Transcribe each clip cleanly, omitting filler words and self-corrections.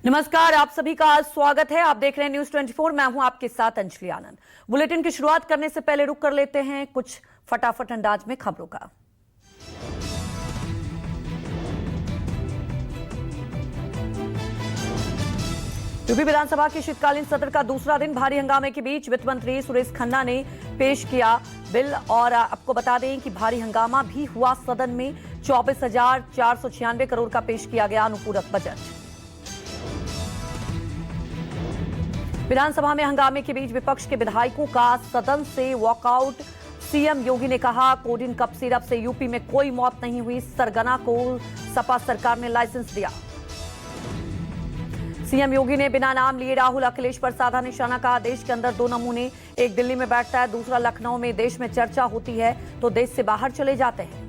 नमस्कार, आप सभी का स्वागत है। आप देख रहे हैं न्यूज 24। मैं हूं आपके साथ अंजलि आनंद। बुलेटिन की शुरुआत करने से पहले रुक कर लेते हैं कुछ फटाफट अंदाज में खबरों का। यूपी विधानसभा के शीतकालीन सत्र का दूसरा दिन भारी हंगामे के बीच वित्त मंत्री सुरेश खन्ना ने पेश किया बिल। और आपको बता दें कि भारी हंगामा भी हुआ सदन में। 24,496 करोड़ का पेश किया गया अनुपूरक बजट। विधानसभा में हंगामे के बीच विपक्ष के विधायकों का सदन से वॉकआउट। सीएम योगी ने कहा, कोडिन कप सिरप से यूपी में कोई मौत नहीं हुई। सरगना को सपा सरकार ने लाइसेंस दिया। सीएम योगी ने बिना नाम लिए राहुल अखिलेश पर साधा निशाना। कहा, देश के अंदर दो नमूने, एक दिल्ली में बैठता है, दूसरा लखनऊ में। देश में चर्चा होती है तो देश से बाहर चले जाते हैं।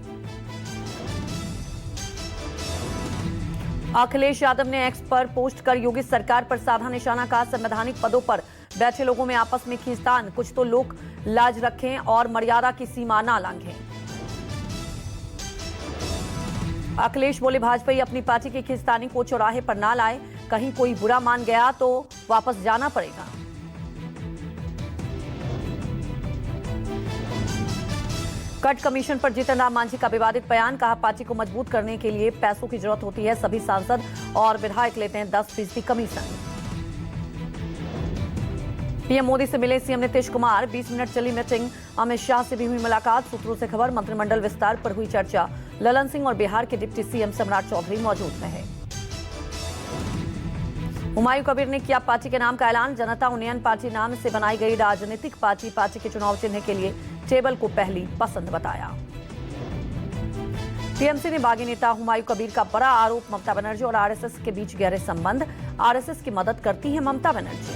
अखिलेश यादव ने एक्स पर पोस्ट कर योगी सरकार पर साधा निशाना। कहा, संवैधानिक पदों पर बैठे लोगों में आपस में खींचतान। कुछ तो लोग लाज रखें और मर्यादा की सीमा ना लांघें। अखिलेश बोले, भाजपा ही अपनी पार्टी की खींचतानी को चौराहे पर ना लाए। कहीं कोई बुरा मान गया तो वापस जाना पड़ेगा। कट कमीशन पर जीतन राम मांझी का विवादित बयान। कहा, पार्टी को मजबूत करने के लिए पैसों की जरूरत होती है। सभी सांसद और विधायक लेते हैं 10% कमीशन। पीएम मोदी से मिले सीएम नीतीश कुमार। 20 मिनट चली मीटिंग। अमित शाह से भी हुई मुलाकात। सूत्रों से खबर, मंत्रिमंडल विस्तार पर हुई चर्चा। ललन सिंह और बिहार के डिप्टी सीएम सम्राट चौधरी मौजूद रहे। हुमायूं कबीर ने किया पार्टी के नाम का ऐलान। जनता उन्नयन पार्टी नाम से बनाई गई राजनीतिक पार्टी के चुनाव चिन्ह के लिए टेबल को पहली पसंद बताया। टीएमसी ने बागी नेता हुमायूं कबीर का बड़ा आरोप। ममता बनर्जी और आरएसएस के बीच गहरे संबंध। आरएसएस की मदद करती है ममता बनर्जी।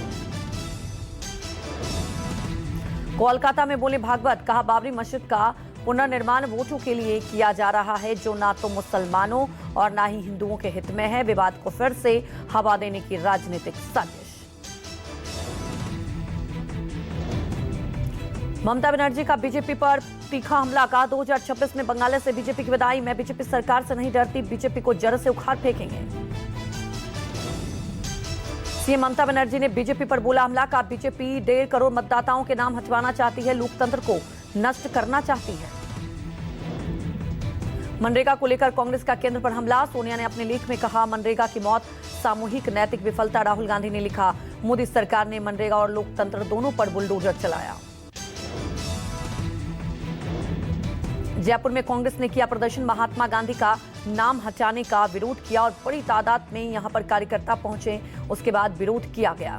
कोलकाता में बोले भागवत। कहा, बाबरी मस्जिद का पुनर्निर्माण वोटों के लिए किया जा रहा है, जो ना तो मुसलमानों और ना ही हिंदुओं के हित में है। विवाद को फिर से हवा देने की राजनीतिक साजिश। ममता बनर्जी का बीजेपी पर तीखा हमला। कहा, 2026 में बंगाल से बीजेपी की विदाई। मैं बीजेपी सरकार से नहीं डरती, बीजेपी को जड़ से उखाड़ फेंकेंगे। सीएम ममता बनर्जी ने बीजेपी पर बोला हमला। का बीजेपी 1.5 करोड़ मतदाताओं के नाम हटवाना चाहती है, लोकतंत्र को नष्ट करना चाहती है। मनरेगा को लेकर कांग्रेस का केंद्र पर हमला। सोनिया ने अपने लेख में कहा, मनरेगा की मौत सामूहिक नैतिक विफलता। राहुल गांधी ने लिखा, मोदी सरकार ने मनरेगा और लोकतंत्र दोनों पर बुलडोजर चलाया। जयपुर में कांग्रेस ने किया प्रदर्शन। महात्मा गांधी का नाम हटाने का विरोध किया और बड़ी तादाद में यहां पर कार्यकर्ता पहुंचे। उसके बाद विरोध किया गया।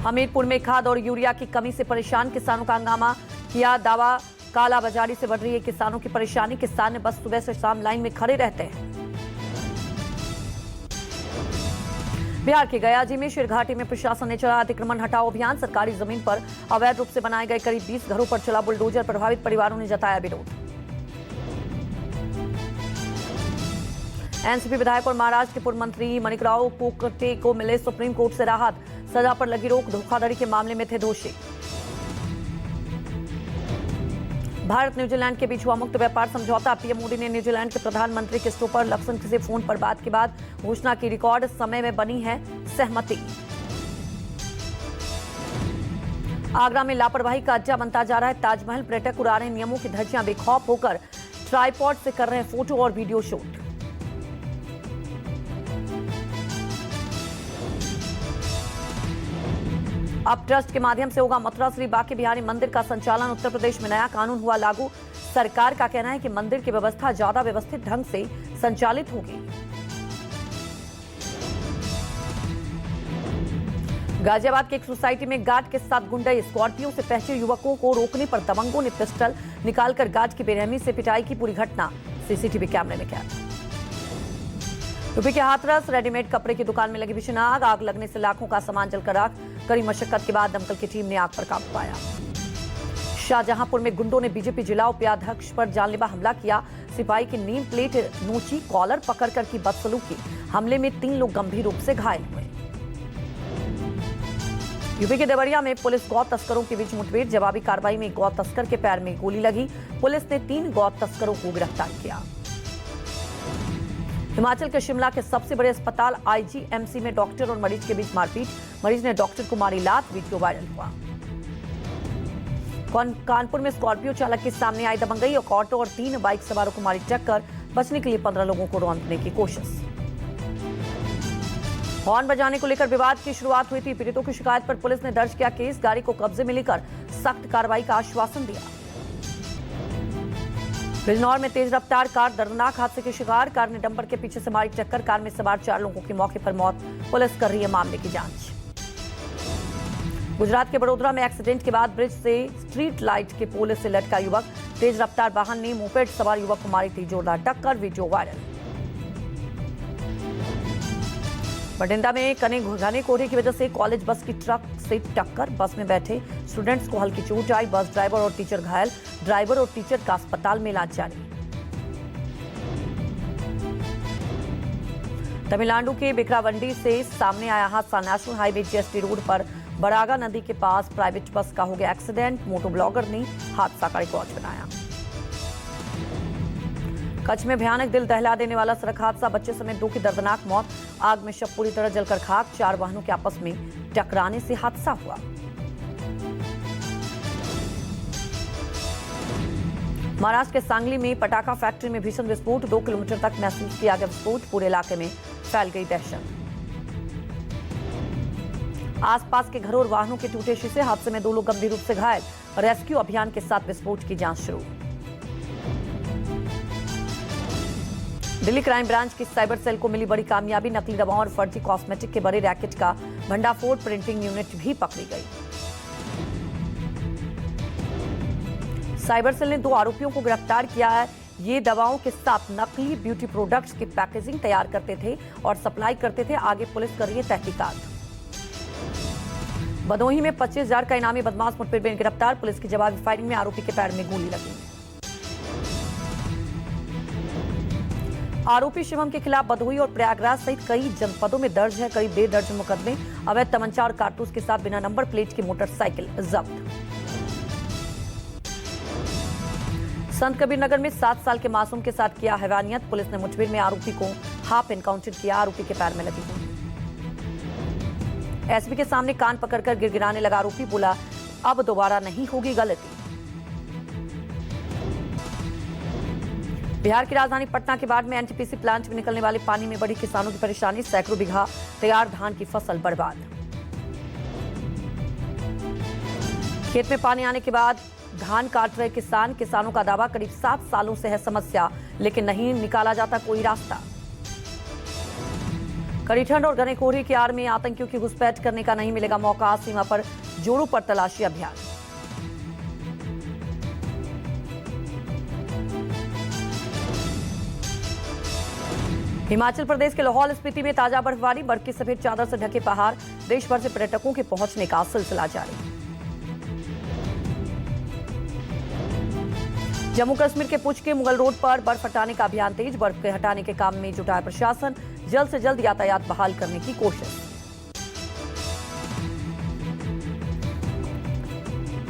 हमीरपुर में खाद और यूरिया की कमी से परेशान किसानों का हंगामा किया। दावा, कालाबाजारी से बढ़ रही है किसानों की परेशानी। किसान बस सुबह से शाम लाइन में खड़े रहते हैं। बिहार के गयाजी में शेरघाटी में प्रशासन ने चला अतिक्रमण हटाओ अभियान। सरकारी जमीन पर अवैध रूप से बनाए गए करीब 20 घरों पर चला बुलडोजर। प्रभावित परिवारों ने जताया विरोध। एनसीपी विधायक और महाराष्ट्र के पूर्व मंत्री माणिकराव कोकटे को मिले सुप्रीम कोर्ट से राहत। सजा पर लगी रोक। धोखाधड़ी के मामले में थे दोषी। भारत न्यूजीलैंड के बीच हुआ मुक्त व्यापार समझौता। पीएम मोदी ने न्यूजीलैंड के प्रधानमंत्री क्रिस्टोफर लक्सन से फोन पर बात के बाद घोषणा की। रिकॉर्ड समय में बनी है सहमति। आगरा में लापरवाही का अड्डा बनता जा रहा है ताजमहल। पर्यटक उड़ा रहे नियमों की धज्जियां। बेखौफ होकर ट्राइपॉड से कर रहे हैं फोटो और वीडियो शूट। अब ट्रस्ट के माध्यम से होगा मथुरा श्री बांके बिहारी मंदिर का संचालन। उत्तर प्रदेश में नया कानून हुआ लागू। सरकार का कहना है कि मंदिर की व्यवस्था ज्यादा व्यवस्थित ढंग से संचालित होगी। गाजियाबाद की एक सोसाइटी में गार्ड के साथ गुंडे। स्कॉर्पियो से पहुंचे युवकों को रोकने पर दबंगों ने पिस्टल निकालकर गार्ड की बेरहमी से पिटाई की। पूरी घटना सीसीटीवी कैमरे में कैद। यूपी के हाथरस रेडीमेड कपड़े की दुकान में लगी भीषण आग। आग लगने से लाखों का सामान जलकर राख। कड़ी मशक्कत के बाद दमकल की टीम ने आग पर काबू पाया। शाहजहांपुर में गुंडों ने बीजेपी जिला उपाध्यक्ष पर जानलेवा हमला किया। सिपाही की नेम प्लेट नोची, कॉलर पकड़कर की बदसलूकी। हमले में 3 लोग गंभीर रूप से घायल हुए। यूपी के देवरिया में पुलिस गौ तस्करों के बीच मुठभेड़। जवाबी कार्रवाई में गौ तस्कर के पैर में गोली लगी। पुलिस ने 3 गौ तस्करों को गिरफ्तार किया। हिमाचल के शिमला के सबसे बड़े अस्पताल आईजीएमसी में डॉक्टर और मरीज के बीच मारपीट, मरीज ने डॉक्टर को मारी लात, वीडियो वायरल हुआ। कानपुर में स्कॉर्पियो चालक के सामने आई दबंगई, और ऑटो और 3 बाइक सवारों को मारी टक्कर, बचने के लिए 15 लोगों को रौंदने की कोशिश। हॉर्न बजाने को लेकर विवाद की शुरुआत हुई थी। पीड़ितों की शिकायत पर पुलिस ने दर्ज किया केस, गाड़ी को कब्जे में लेकर सख्त कार्रवाई का आश्वासन दिया। बिजनौर में तेज रफ्तार कार दर्दनाक हादसे के शिकार, कार ने डंपर के पीछे से मारी टक्कर, कार में सवार 4 लोगों की मौके पर मौत, पुलिस कर रही है मामले की जांच। गुजरात के बड़ोदरा में एक्सीडेंट के बाद ब्रिज से स्ट्रीट लाइट के पोल से लटका युवक, तेज रफ्तार वाहन ने मोपेड सवार युवक को मारी थी जोरदार टक्कर, वीडियो वायरल। बठिंडा में घने कोहरे की वजह से कॉलेज बस की ट्रक से टक्कर, बस में बैठे स्टूडेंट्स को हल्की चोट आई, बस ड्राइवर और टीचर घायल, ड्राइवर और टीचर का अस्पताल में इलाज जारी। तमिलनाडु के बिकरावंडी से सामने आया हादसा, नेशनल हाईवे जीएसटी रोड पर बरागा नदी के पास प्राइवेट बस का हो गया एक्सीडेंट, मोटो ब्लॉगर ने हादसा का रिकॉर्ड बनाया। कच्छ में भयानक दिल दहला देने वाला सड़क हादसा, बच्चे समेत 2 की दर्दनाक मौत, आग में शव पूरी तरह जलकर खाक, 4 वाहनों के आपस में टकराने से हादसा हुआ। महाराष्ट्र के सांगली में पटाखा फैक्ट्री में भीषण विस्फोट, 2 किलोमीटर तक महसूस किया गया विस्फोट, पूरे इलाके में फैल गई दहशत। आसपास के घरों और वाहनों के टूटे शीशे, हादसे में 2 लोग गंभीर रूप से घायल, रेस्क्यू अभियान के साथ विस्फोट की जांच शुरू। दिल्ली क्राइम ब्रांच की साइबर सेल को मिली बड़ी कामयाबी, नकली दवाओं और फर्जी कॉस्मेटिक के बड़े रैकेट का भंडाफोड़, प्रिंटिंग यूनिट भी पकड़ी गई। साइबर सेल ने 2 आरोपियों को गिरफ्तार किया है। ये दवाओं के साथ नकली ब्यूटी प्रोडक्ट्स की पैकेजिंग तैयार करते थे और सप्लाई करते थे। आगे पुलिस कर रही है तहकीकात। भदोही में 25,000 का इनामी बदमाश मुठभेड़ में गिरफ्तार, पुलिस की जवाबी फायरिंग में आरोपी के पैर में गोली लगी। आरोपी शिवम के खिलाफ भदोही और प्रयागराज सहित कई जनपदों में दर्ज है करीब 1.5 दर्जन मुकदमे। अवैध तमंचा और कारतूस के साथ बिना नंबर प्लेट की मोटरसाइकिल जब्त। संत कबीर नगर में 7 साल के मासूम के साथ किया हैवानियत, पुलिस ने मुठभेड़ में आरोपी को हाफ एनकाउंटर किया, आरोपी के पैर में लगी गोली। एसपी के सामने कान पकड़कर गिड़गिड़ाने लगा आरोपी, बोला अब दोबारा नहीं होगी गलती। बिहार की राजधानी पटना के बाद में एनटीपीसी प्लांट में निकलने वाले पानी में बढ़ी किसानों की परेशानी, सैकड़ों बीघा तैयार धान की फसल बर्बाद। खेत में पानी आने के बाद धान काट रहे किसानों का दावा करीब 7 सालों से है समस्या, लेकिन नहीं निकाला जाता कोई रास्ता। कड़ी ठंड और घने कोहरे की आड़ में आतंकियों की घुसपैठ करने का नहीं मिलेगा मौका, सीमा पर जोड़ों पर तलाशी अभियान। हिमाचल प्रदेश के लाहौल स्पीति में ताजा बर्फबारी, बर्फ की सफेद चादर से ढके पहाड़, देश भर से पर्यटकों के पहुंचने का सिलसिला जारी। जम्मू कश्मीर के पुंछ के मुगल रोड पर बर्फ हटाने का अभियान तेज, बर्फ के हटाने के काम में जुटा है प्रशासन, जल्द से जल्द यातायात बहाल करने की कोशिश।